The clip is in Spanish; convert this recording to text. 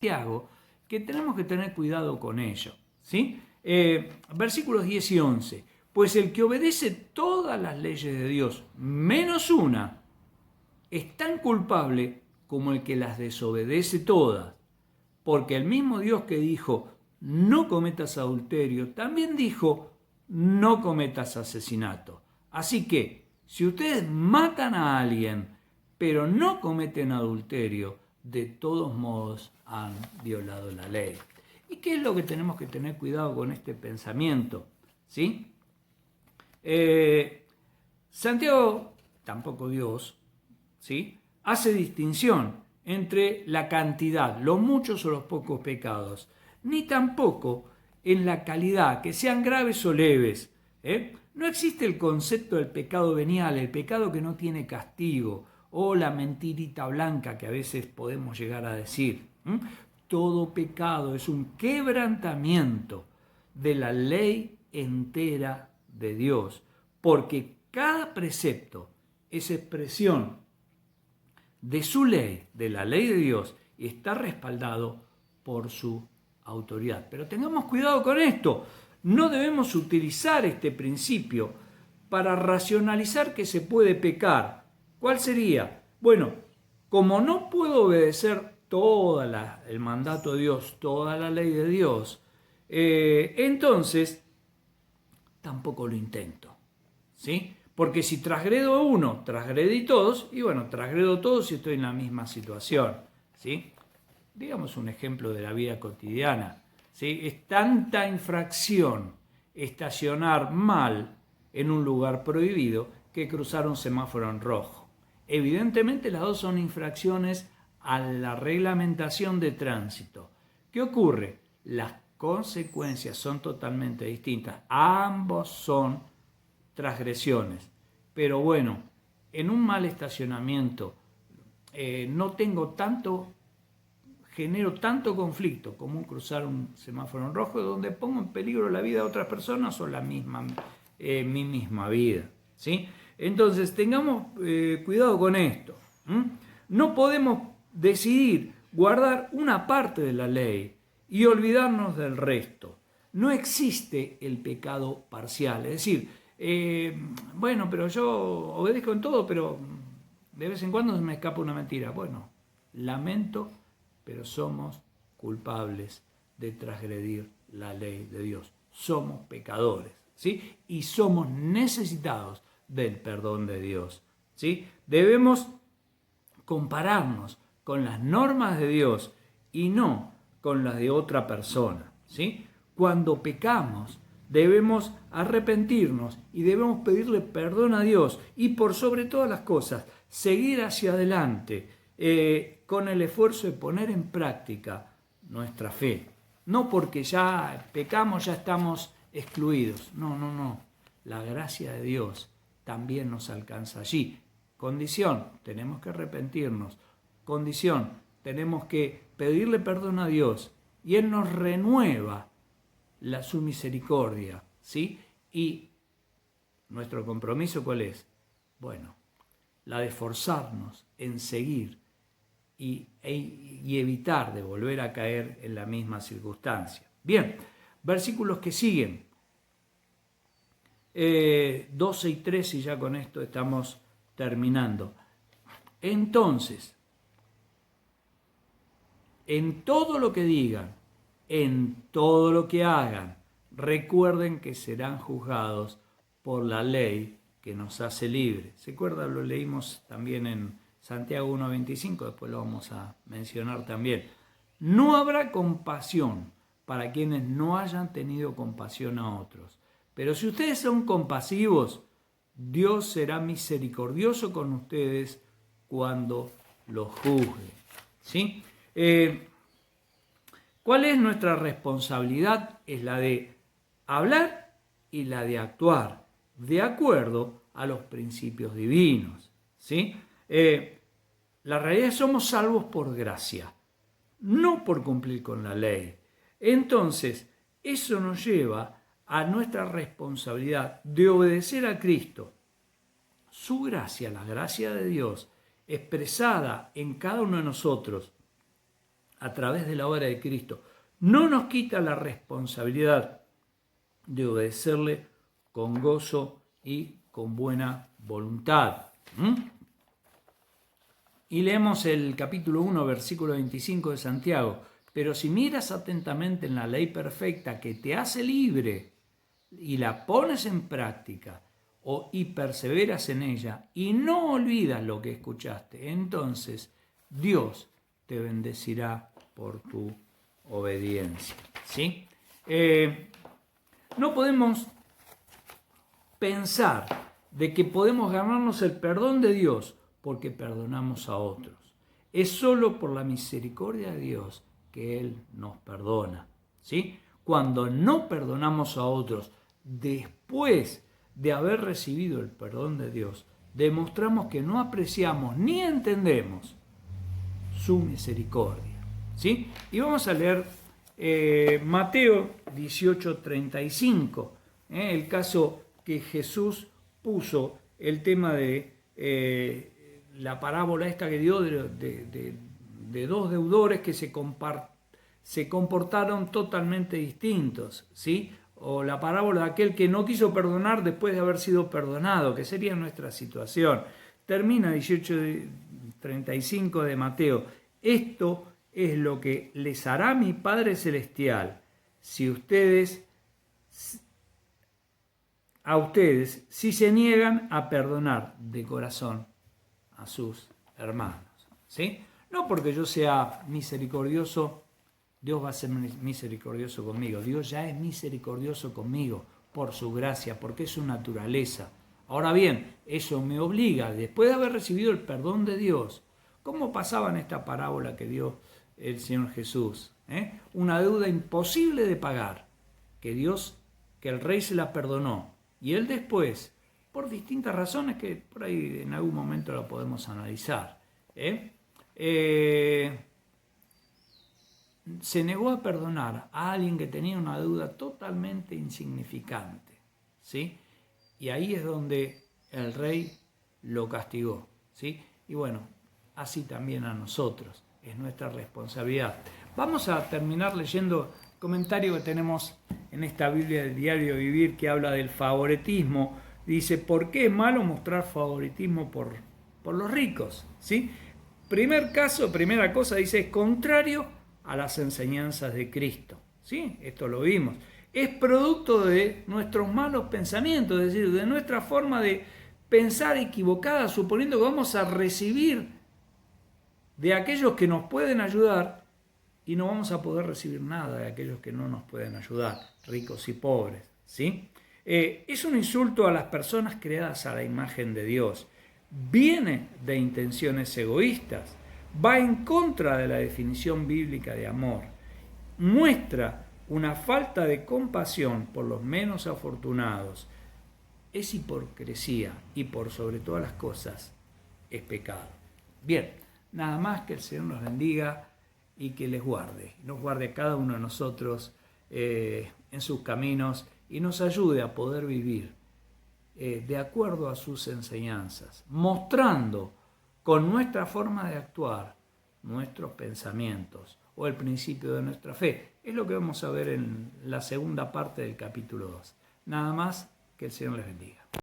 Santiago, que tenemos que tener cuidado con ello, ¿sí? Versículos 10 y 11. Pues el que obedece todas las leyes de Dios, menos una, es tan culpable como el que las desobedece todas. Porque el mismo Dios que dijo, no cometas adulterio, también dijo, no cometas asesinato. Así que, si ustedes matan a alguien, pero no cometen adulterio, de todos modos han violado la ley. ¿Y qué es lo que tenemos que tener cuidado con este pensamiento? ¿Sí? Santiago, tampoco Dios, ¿sí?, hace distinción entre la cantidad, los muchos o los pocos pecados, ni tampoco en la calidad, que sean graves o leves. No existe el concepto del pecado venial, el pecado que no tiene castigo, o la mentirita blanca que a veces podemos llegar a decir. Todo pecado es un quebrantamiento de la ley entera de Dios, porque cada precepto es expresión de su ley, de la ley de Dios, y está respaldado por su autoridad. Pero tengamos cuidado con esto. No debemos utilizar este principio para racionalizar que se puede pecar. ¿Cuál sería? Bueno, como no puedo obedecer todo el mandato de Dios, toda la ley de Dios, entonces tampoco lo intento, ¿sí? Porque si transgredo uno, transgredí todos, y bueno, transgredo todos y estoy en la misma situación, ¿sí? Digamos un ejemplo de la vida cotidiana, ¿sí? Es tanta infracción estacionar mal en un lugar prohibido que cruzar un semáforo en rojo. Evidentemente las dos son infracciones a la reglamentación de tránsito. ¿Qué ocurre? Las consecuencias son totalmente distintas. Ambos son transgresiones. Pero bueno, en un mal estacionamiento no genero tanto conflicto como un cruzar un semáforo en rojo donde pongo en peligro la vida de otras personas o mi misma vida, ¿sí? Entonces tengamos cuidado con esto. No podemos decidir guardar una parte de la ley y olvidarnos del resto. No existe el pecado parcial, es decir, bueno, pero yo obedezco en todo, pero de vez en cuando se me escapa una mentira. Bueno, lamento, pero somos culpables de transgredir la ley de Dios. Somos pecadores, ¿sí? Y somos necesitados del perdón de Dios, ¿sí? Debemos compararnos con las normas de Dios y no con las de otra persona, ¿sí? Cuando pecamos, debemos arrepentirnos y debemos pedirle perdón a Dios y por sobre todas las cosas, seguir hacia adelante con el esfuerzo de poner en práctica nuestra fe. No porque ya pecamos, ya estamos excluidos. No, no, no. La gracia de Dios también nos alcanza allí. Condición, tenemos que arrepentirnos. Condición, tenemos que pedirle perdón a Dios y Él nos renueva su misericordia, ¿sí? Y nuestro compromiso, ¿cuál es? Bueno, la de esforzarnos en seguir y evitar de volver a caer en la misma circunstancia. Bien, versículos que siguen, 12 y 13, y ya con esto estamos terminando. Entonces, en todo lo que digan, en todo lo que hagan, recuerden que serán juzgados por la ley que nos hace libres. ¿Se acuerdan? Lo leímos también en Santiago 1:25, después lo vamos a mencionar también. No habrá compasión para quienes no hayan tenido compasión a otros. Pero si ustedes son compasivos, Dios será misericordioso con ustedes cuando los juzgue, ¿sí? ¿Cuál es nuestra responsabilidad? Es la de hablar y la de actuar de acuerdo a los principios divinos, ¿sí? La realidad es que somos salvos por gracia, no por cumplir con la ley. Entonces, eso nos lleva a nuestra responsabilidad de obedecer a Cristo. Su gracia, la gracia de Dios, expresada en cada uno de nosotros, a través de la obra de Cristo, no nos quita la responsabilidad de obedecerle con gozo y con buena voluntad. Y leemos el capítulo 1, versículo 25 de Santiago. Pero si miras atentamente en la ley perfecta que te hace libre y la pones en práctica y perseveras en ella y no olvidas lo que escuchaste, entonces Dios te bendecirá por tu obediencia. ¿Sí? No podemos pensar de que podemos ganarnos el perdón de Dios porque perdonamos a otros. Es solo por la misericordia de Dios que Él nos perdona. ¿Sí? Cuando no perdonamos a otros después de haber recibido el perdón de Dios, demostramos que no apreciamos ni entendemos su misericordia. ¿Sí? Y vamos a leer Mateo 18:35, el caso que Jesús puso, el tema de la parábola esta que dio de dos deudores que se comportaron totalmente distintos, ¿sí? O la parábola de aquel que no quiso perdonar después de haber sido perdonado, que sería nuestra situación. Termina 18:35 de Mateo. Esto es lo que les hará mi Padre Celestial si si se niegan a perdonar de corazón a sus hermanos. ¿Sí? No porque yo sea misericordioso, Dios va a ser misericordioso conmigo. Dios ya es misericordioso conmigo por su gracia, porque es su naturaleza. Ahora bien, eso me obliga, después de haber recibido el perdón de Dios, ¿cómo pasaba en esta parábola que dio el Señor Jesús? Una deuda imposible de pagar, que el rey se la perdonó, y él después, por distintas razones que por ahí en algún momento la podemos analizar, se negó a perdonar a alguien que tenía una deuda totalmente insignificante, ¿sí? Y ahí es donde el rey lo castigó, ¿sí? Y bueno, así también a nosotros, es nuestra responsabilidad. Vamos a terminar leyendo el comentario que tenemos en esta Biblia del Diario Vivir que habla del favoritismo. Dice, ¿por qué es malo mostrar favoritismo por los ricos? ¿Sí? Primera cosa, dice, es contrario a las enseñanzas de Cristo. ¿Sí? Esto lo vimos. Es producto de nuestros malos pensamientos, es decir, de nuestra forma de pensar equivocada, suponiendo que vamos a recibir de aquellos que nos pueden ayudar y no vamos a poder recibir nada de aquellos que no nos pueden ayudar, ricos y pobres. ¿Sí? Es un insulto a las personas creadas a la imagen de Dios. Viene de intenciones egoístas, va en contra de la definición bíblica de amor, muestra una falta de compasión por los menos afortunados, es hipocresía y por sobre todas las cosas es pecado. Bien, nada más, que el Señor nos bendiga y que les guarde, nos guarde a cada uno de nosotros en sus caminos y nos ayude a poder vivir de acuerdo a sus enseñanzas, mostrando con nuestra forma de actuar nuestros pensamientos o el principio de nuestra fe. Es lo que vamos a ver en la segunda parte del capítulo 2. Nada más, que el Señor les bendiga.